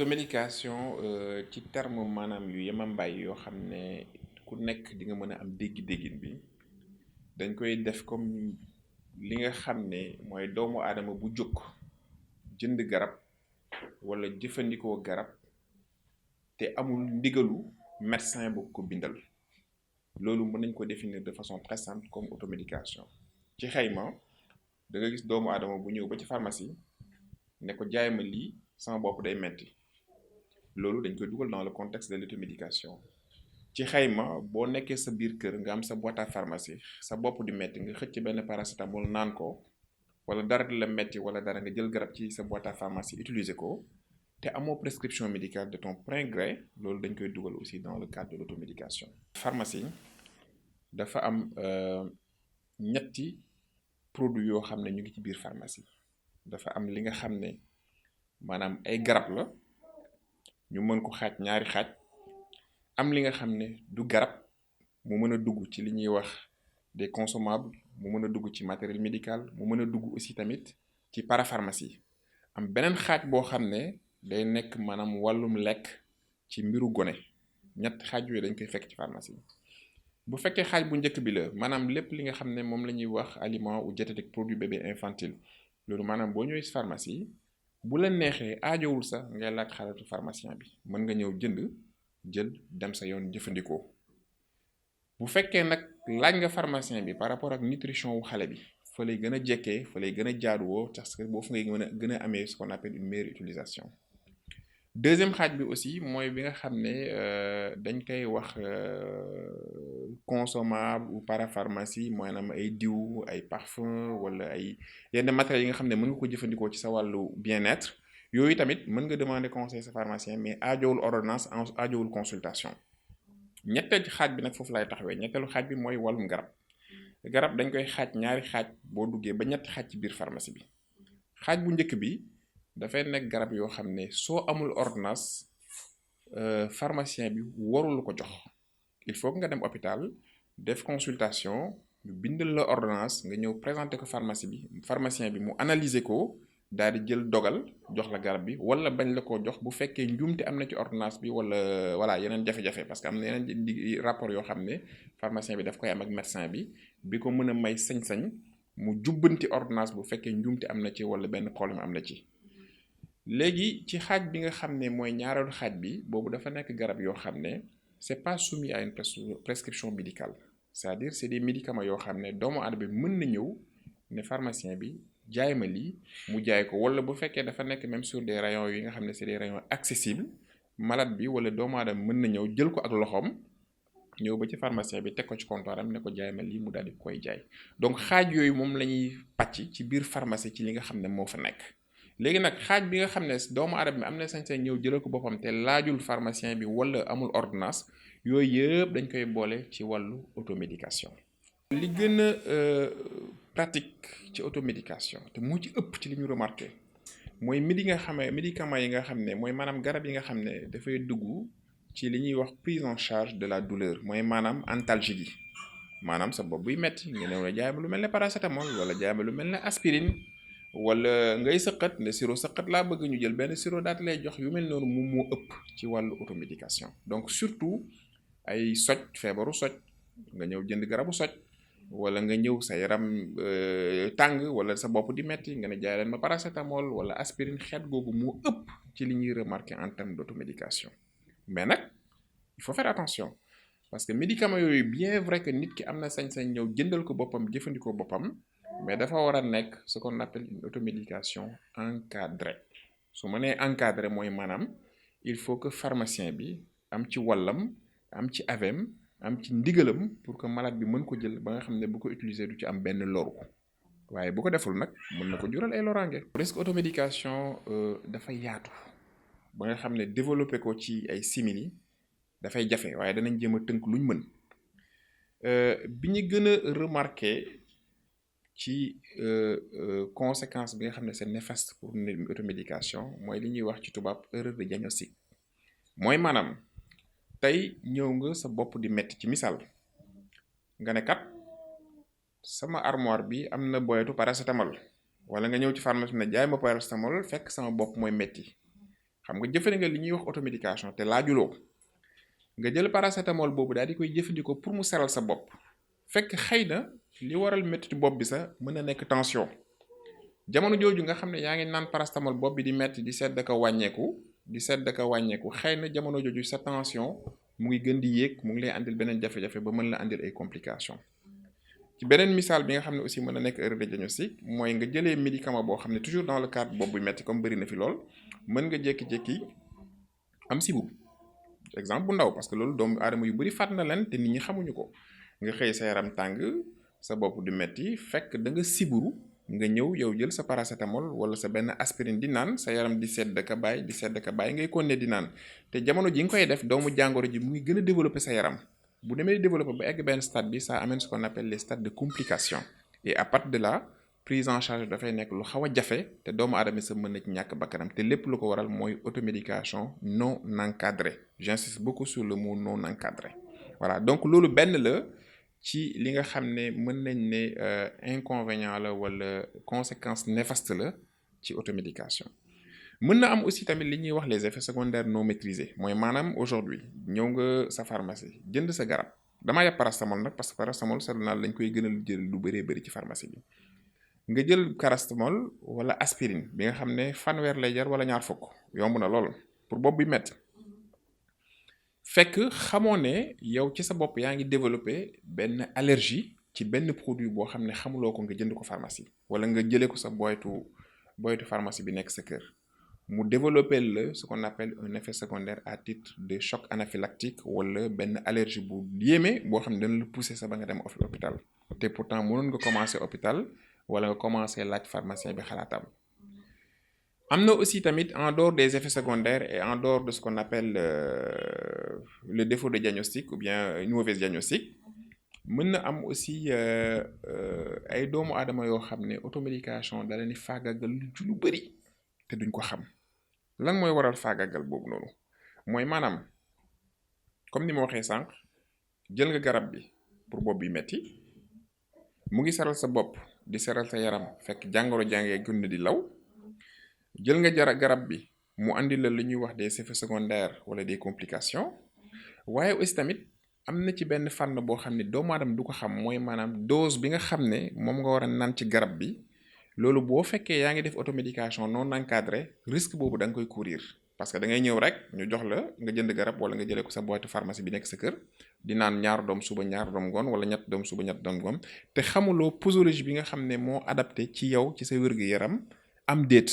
automédication ci terme maanaam yu yemambaay yoo xam ne ku nekk di nga mën a am dégg-déggin bi dañ koy def comme li nga xam ne mooy doomu aadama bu jóg jënd garab wala jëfandikoo garab te amul ndigalu médecin bu ko bindal loolu mën nañ ko définir de façon très simple comme automédication ci xayma da nga gis doomu aadama bu ñëw ba ci pharmacie ne ko jaay ma lii sama bopp day metti loolu dañ koy dugal dans le contexte de l'automédication ci xayma boo nekkee sa biir kër nga am sa boîte à pharmacie sa bopp di metti nga xëcc benn paracétamol naan ko wala dara di la metti wala dara nga jël garab ci sa boîte à pharmacie utiliser ko te amoo prescription médicale de ton plein gré loolu dañ koy dugal aussi dans le cadre de l'automédication. Pharmacie dafa am ñetti produits yoo xam ne ñu ngi ci biir pharmacie dafa am li nga xam ne maanaam ay garab la ñu mën ko xaaj ñaari xaaj am li nga xam ne du garab mu mën a dugg ci li ñuy wax des consommables mu mën a dugg ci matériel médical mu mën a dugg aussi tamit ci parapharmacie am beneen xaaj boo xam ne day nekk maanaam wàllum lekk ci mbiru gone ñett xaaj yooyu dañ koy fekk ci pharmacie bu fekkee xaaj bu njëkk bi la maanaam lépp li nga xam ne moom la ñuy wax aliment ou diététique produit bébé infantile loolu maanaam boo ñëwee ci pharmacie bu la neexee aajowul sax ngay laaj xaritu pharmacien bi mën nga ñëw jël dem sa yoon jëfandikoo bu fekkee nag laaj nga pharmacien bi par rapport ak nutrition wu xale bi fa lay gën a jekkee fa lay gën a jaaduwoo parce que boo fa ngay gën a amee ce qu'on appelle une meilleure utilisation deuxième xaaj bi aussi mooy bi nga xam ne dañ koy wax consommable ou parapharmacie maanaam ay diw ay parfum wala ay yenn matériels yi nga xam ne mën nga ko jëfandikoo ci sa wàllu bien-être yooyu tamit mën nga demander conseil sa pharmacien mais aajowul ordonnance aajowul consultation ñetteelu xaaj bi nag foofu lay taxawee ñetteelu xaaj bi mooy wàllum garab dañ koy xaaj ñaari xaaj boo duggee ba ñetti xaaj ci biir pharmacie bi xaaj bu njëkk bi dafay nekk garab yoo xam ne soo amul ordonnance pharmacien bi warul ko jox il faut que nga dem hôpital def consultation ñu bindal la ordonnance nga ñëw présenter ko pharmacien bi mu analyser ko daal di jël dogal jox la garab bi wala bañ la ko jox bu fekkee njuumte am na ci ordonnance bi wala voilà yeneen jafe-jafe parce que am na yeneen rapport yoo xam ne pharmacien bi daf koy am ak médecin bi ko mën a may sañ-sañ mu jubbanti ordonnance bu fekkee njuumte am na ci wala benn problème am na ci léegi ci xaaj bi nga xam ne mooy ñaareelu xaaj bi boobu dafa nekk garab yoo xam ne c'est pas soumis à une prescription médicale c'est-à-dire c'est des médicaments yoo xam ne doomu aadama bi mën na ñëw ne pharmacien bi jaay ma lii mu jaay ko wala bu fekkee dafa nekk même sur des rayons yi nga xam ne c'est des rayons accessibles malade bi wala doomu aadama mën na ñëw jël ko ak loxoom ñëw ba ci pharmacien bi teg ko ci comptoir am ne ko jaay ma lii mu daal di koy jaay donc xaaj yooyu moom la ñuy pàcc ci biir pharmacie ci li nga xam ne moo fa nekk léegi nag xaaj bi nga xam ne doomu aadama bi am na sañ-sañ ñëw jëlal ko boppam te laajul pharmacien bi wala amul ordonnance yooyu yëpp dañ koy boole ci wàllu automédication. li gën a pratique ci automédication te mu ci ëpp ci li ñu remarqué mooy médicaments yi nga xam ne mooy maanaam garab yi nga xam ne dafay dugg ci li ñuy wax prise en charge de la douleur mooy maanaam antalgique yi maanaam sa bopp buy metti nga ñëw la jaay ma lu mel ne paracétamol wala jaay ma lu mel ne aspirine wala ngay sëqat ne sirop sëqat laa bëgg ñu jël benn sirop daat lay jox yu mel noonu moom moo ëpp ci wàllu automédication donc surtout ay soj feebaru soj nga ñëw jënd garabu soj wala nga ñëw sa yaram tàng wala sa bopp di metti nga ne jaay leen ma paracétamol wala aspirine xeet googu moo ëpp ci li ñuy remarquer en termes d'automédication mais nag il faut faire attention parce que médicaments yooyu bien vrai que nit ki am na sañ-sañ ñëw jëndal ko boppam jëfandikoo boppam mais dafa war a nekk ce qu'on appelle une automédication encadrée su ma nee encadré mooy maanaam il faut que pharmacien bi am ci wàllam am ci avem am ci ndigalam pour que malade bi mën ko jël ba nga xam ne bu ko utiliser du ci am benn loru waaye bu ko deful nag mën na ko jural ay loraange. risque automédication dafay yaatu ba nga xam ne développer ko ci ay simili dafay jafe waaye danañ jéem a tënk luñ mën bi ñu gën a remarqué ci conséquence bi nga xam ne c'est néfaste pour une automédication mooy li ñuy wax ci tubaab erreur de diagnostic mooy maanaam tey ñëw nga sa bopp di metti ci misaal nga ne kat sama armoire bi am na boyetu paracétamol wala nga ñëw ci pharmacie ne jaay ma paracétamol fekk sama bopp mooy metti xam nga jëfandikoo li ñuy wax automédication te laajuloo ko nga jël paracétamol boobu daal di koy jëfandikoo pour mu seral sa bopp fekk xëy na li waral métti bopp bi sax mën na nekk tension jamono jooju nga xam ne yaa ngi naan paracétamol bopp bi di metti di sedd ka wàññeeku xëy na jamono jooju sa tension mu ngi gën di yéeg mu ngi lay andil beneen jafe-jafe ba mën la andil ay complications ci beneen misaal bi nga xam ne aussi mën na nekk erreur de diagnostic mooy nga jëlee médicament boo xam ne toujours dans le cadre bopp bu metti comme bëri na fi lool mën nga jékki-jékki am sibu exemple bu ndaw parce que loolu doomu aadama yu bëri fàtt na leen te nit ñi xamuñu ko nga xëy sa yaram tàng sa bopp du metti fekk da nga siburu nga ñëw yow jël sa paracétamol wala sa benn aspirine di naan sa yaram di sedd ka bàyyi ngay continuer di naan te jamono ji nga koy def doomu jàngoro ji mu ngi gën a développer sa yaram bu demee développer ba egg benn stade bi ça amène ce qu'on appelle les stades de complication et à partir de là prise en charge dafay nekk lu xaw a jafe te doomu aadama sa mën na ci ñàkk bakkanam te lépp lu ko waral mooy automédication non encadrée j'insiste beaucoup sur le mot non encadré voilà donc loolu benn la ci li nga xam ne mën nañ ne inconvénient la wala conséquence néfaste la ci automédication mën na am aussi tamit li ñuy wax les effets secondaires non maîtrisés mooy maanaam aujourd'hui ñëw nga sa pharmacie jënd sa garab damaa yàpp paracétamol nag parce que paracétamol seetlu naa lañ koy gënal jël lu bëree bëri ci pharmacie bi nga jël paracétamol wala aspirine bi nga xam ne fanweer lay jar wala 20 yomb na lool pour bopp bi metti fekk xamoo ne yow ci sa bopp yaa ngi développé benn allergie ci benn produit boo xam ne xamuloo ko nga jënd ko pharmacie wala nga jëlee ko sa boytu pharmacie bi nekk sa kër mu développé la ce qu'on appelle un effet secondaire à titre de choc anaphylactique wala benn allergie bu yéeme boo xam ne dana la pousser sa ba nga dem hôpital te pourtant mënoon nga commencer hôpital wala nga commencer laaj pharmacien bi xalaatam am na aussi tamit en dehors des effets secondaires et en dehors de ce qu'on appelle le défaut de diagnostic ou bien une mauvaise diagnostic mën na am aussi ay doomu aadama yoo xam ne automédication da leen di faagaagal ci lu bëri te duñ ko xam lan mooy waral faagaagal boobu noonu mooy maanaam comme ni ma waxee sànq jël nga garab bi pour bopp bi metti mu ngi seral sa bopp di seral sa yaram fekk jàngoro jàngee gën na di law jël nga garab bi mu andi la lu ñuy wax des effets secondaires wala des complications waaye aussi tamit am na ci benn fànn boo xam ne doomu aadama du ko xam mooy maanaam dose bi nga xam ne moom nga war a naan ci garab bi loolu boo fekkee yaa ngi def automédication non encadrée risque boobu da nga koy courir parce que da ngay ñëw rek ñu jox la nga jënd garab wala nga jëlee ko sa boîte pharmacie bi nekk sa kër di naan ñaar doom suba ñaar doom ngoon wala ñett doom suba ñett doom ngoon te xamuloo posologie bi nga xam ne moo adapté ci yow ci sa wér-gu-yaram am déet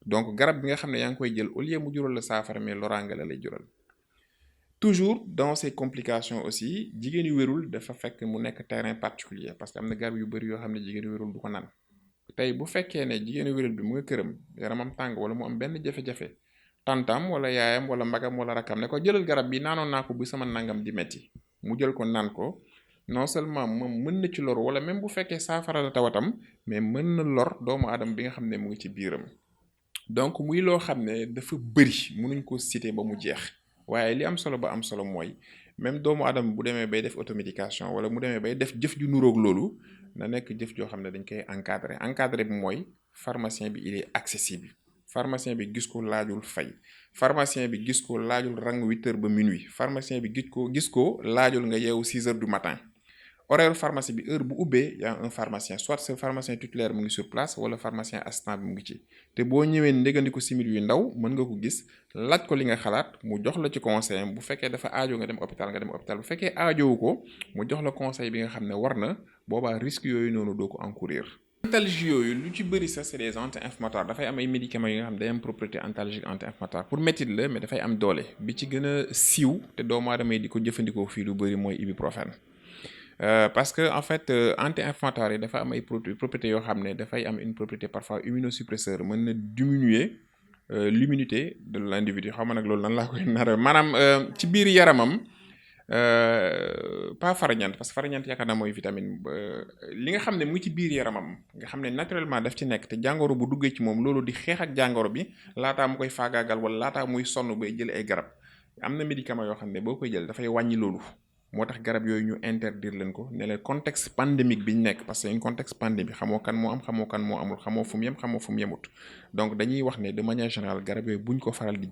donc garab bi nga xam ne yaa ngi koy jël au lieu mu jural la saafara mais loraange la lay jural toujours dans ces complications aussi jigéen yu wérul dafa fekk mu nekk terrain particulier parce que am na garab yu bëri yoo xam ne jigéen yu wérul du ko naan tey bu fekkee ne jigéen yu wérul bi mu ngi këram yaramam tàng wala mu am benn jafe-jafe tantam wala yaayam wala magam wala rakam ne ko jëlal garab bi naanoon naa ko bu sama nangam di metti mu jël ko naan ko non seulement moom mën na ci lor wala même bu fekkee saafara la tawatam mais mën na lor doomu aadama bi nga xam ne mu ngi ci biiram donc muy loo xam ne dafa bëri mënuñ ko citer ba mu jeex waaye li am solo ba am solo mooy même doomu aadama bu demee bay def automédication wala mu demee bay def jëf ju nuroog loolu na nekk jëf joo xam ne dañ koy encadré bi mooy pharmacien bi il est accessible pharmacien bi gis ko laajul fay pharmacien bi gis ko laajul rang 8 heures ba minuit pharmacien bi gis ko laajul nga yeewu 6 heures du matin horaire pharmacie bi heure bu ubbee y a un pharmacien soit ce pharmacien titulaire mu ngi sur place wala pharmacien assistant bi mu ngi ci te boo ñëwee ndéggandiku simili yu ndaw mën nga ko gis laaj ko li nga xalaat mu jox la ci conseil bu fekkee dafa aajo nga dem hôpital bu fekkee aajowu ko mu jox la conseil bi nga xam ne war na boobaa risque yooyu noonu doo ko encourir. Antalgiques yooyu lu ci bëri sax c'est des anti-inflammatoires dafay am ay médicaments yi nga xam ne day am propriété antalgique anti-inflammatoire pour métit la mais dafay am doole bi ci gën a siiw te doomu aadama yi di ko jëfandikoo fii lu bëri mooy ibuprofène. Parce que en fait anti-inflammatoire yi dafa am ay propriétés yoo xam ne dafay am une propriété parfois immunosuppresseur mën na diminuer l'immunité de l'individu xaw ma nag loolu nan laa koy nar maanaam ci biir yaramam pas farañant parce que farañant yaakaar naa mooy vitamine li nga xam ne mu ngi ci biir yaramam nga xam ne naturellement daf ci nekk te jàngoro bu duggee ci moom loolu di xeex ak jàngoro bi laataa mu koy faagaagal wala laataa muy sonn bay jël ay garab am na médicament yoo xam ne boo koy jël dafay wàññi loolu moo tax garab yooyu ñu interdire leen ko ne leen contexte pandémique bi ñu nekk parce que une contexte pandémique xamoo kan moo am xamoo kan moo amul xamoo fu mu yem xamoo fu mu yemut donc dañuy wax ne de manière générale garab yooyu buñ ko faral di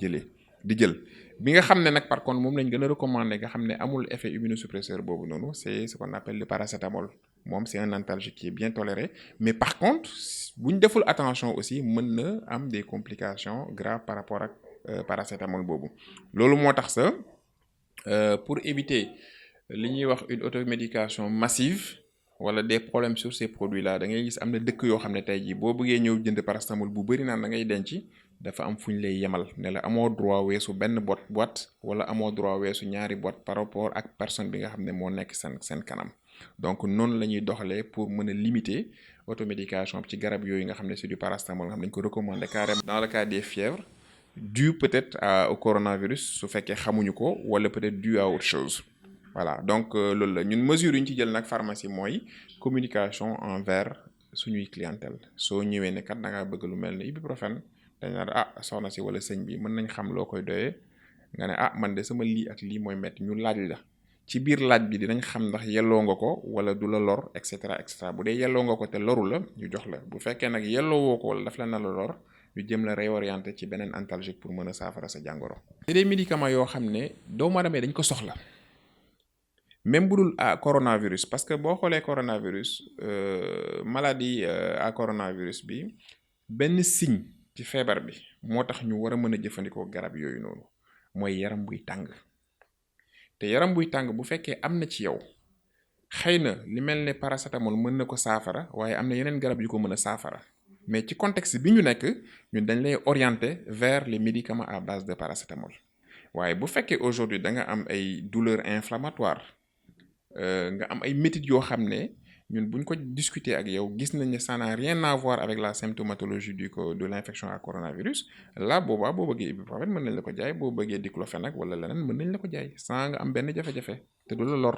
jël bi nga xam ne nag par contre moom lañ gën a recommander nga xam ne amul effet immunosuppresseur boobu noonu c'est ce qu'on appelle le paracétamol moom c'est un antalgique qui est bien toléré mais par contre buñ deful attention aussi mën na am des complications graves par rapport ak paracétamol boobu loolu moo tax sa pour éviter li ñuy wax une automédication massive wala des problèmes sur ces produits là da ngay gis am na dëkk yoo xam ne tey jii boo bëggee ñëw jënd paracétamol bu bëri naan da ngay denc dafa am fu ñu lay yemal ne la amoo droit weesu benn boîte wala amoo droit weesu ñaari boîte par rapport ak personne bi nga xam ne moo nekk seen kanam donc noonu la ñuy doxalee pour mën a limiter automédication ci garab yooyu nga xam ne c'est du paracétamol nga xam ne dañ ko recommander carrément dans le cas des fièvres dû peut-être au coronavirus su fekkee xamuñu ko wala peut-être dû à autre chose voilà donc loolu la ñun mesure yi ñu ci jël nag pharmacie mooy communication envers suñuy clientèle soo ñëwee ne kat da ngaa bëgg lu mel ne ibuprofène dañ naan soxna si wala sëñ bi mën nañ xam loo koy doyee nga ne man de sama lii ak lii mooy metti ñu laaj la ci biir laaj bi dinañ xam ndax yelloo nga ko wala du la lor et cetera et cetera bu dee yelloo nga ko te loru la ñu jox la bu fekkee nag yelloo woo ko wala daf la na la lor ñu jëm la réorienter ci beneen antalgique pour mën a saafara sa jàngoro. c'est des médicaments yoo xam ne doomu aadama dañ ko soxla même bu dul coronavirus parce que boo xoolee coronavirus maladie à coronavirus bi benn signe ci feebar bi moo tax ñu war a mën a jëfandikoo garab yooyu noonu mooy yaram buy tàng te yaram buy tàng bu fekkee am na ci yow xëy na li mel ne paracétamol mën na ko saafara waaye am na yeneen garab yu ko mën a saafara mais ci contexte bi ñu nekk ñun dañ lay orienter vers les médicaments à base de paracétamol waaye bu fekkee aujourd'hui da nga am ay douleurs inflammatoires nga am ay métit yoo xam ne ñun buñ ko discuter ak yow gis nañ ne ça n'a rien à voir avec la symptomatologie de l'infection à coronavirus là boobaa boo bëggee ibuprofène mën nañ la ko jaay boo bëggee diclofenac wala leneen mën nañ la ko jaay sans nga am benn jafe-jafe te du la lor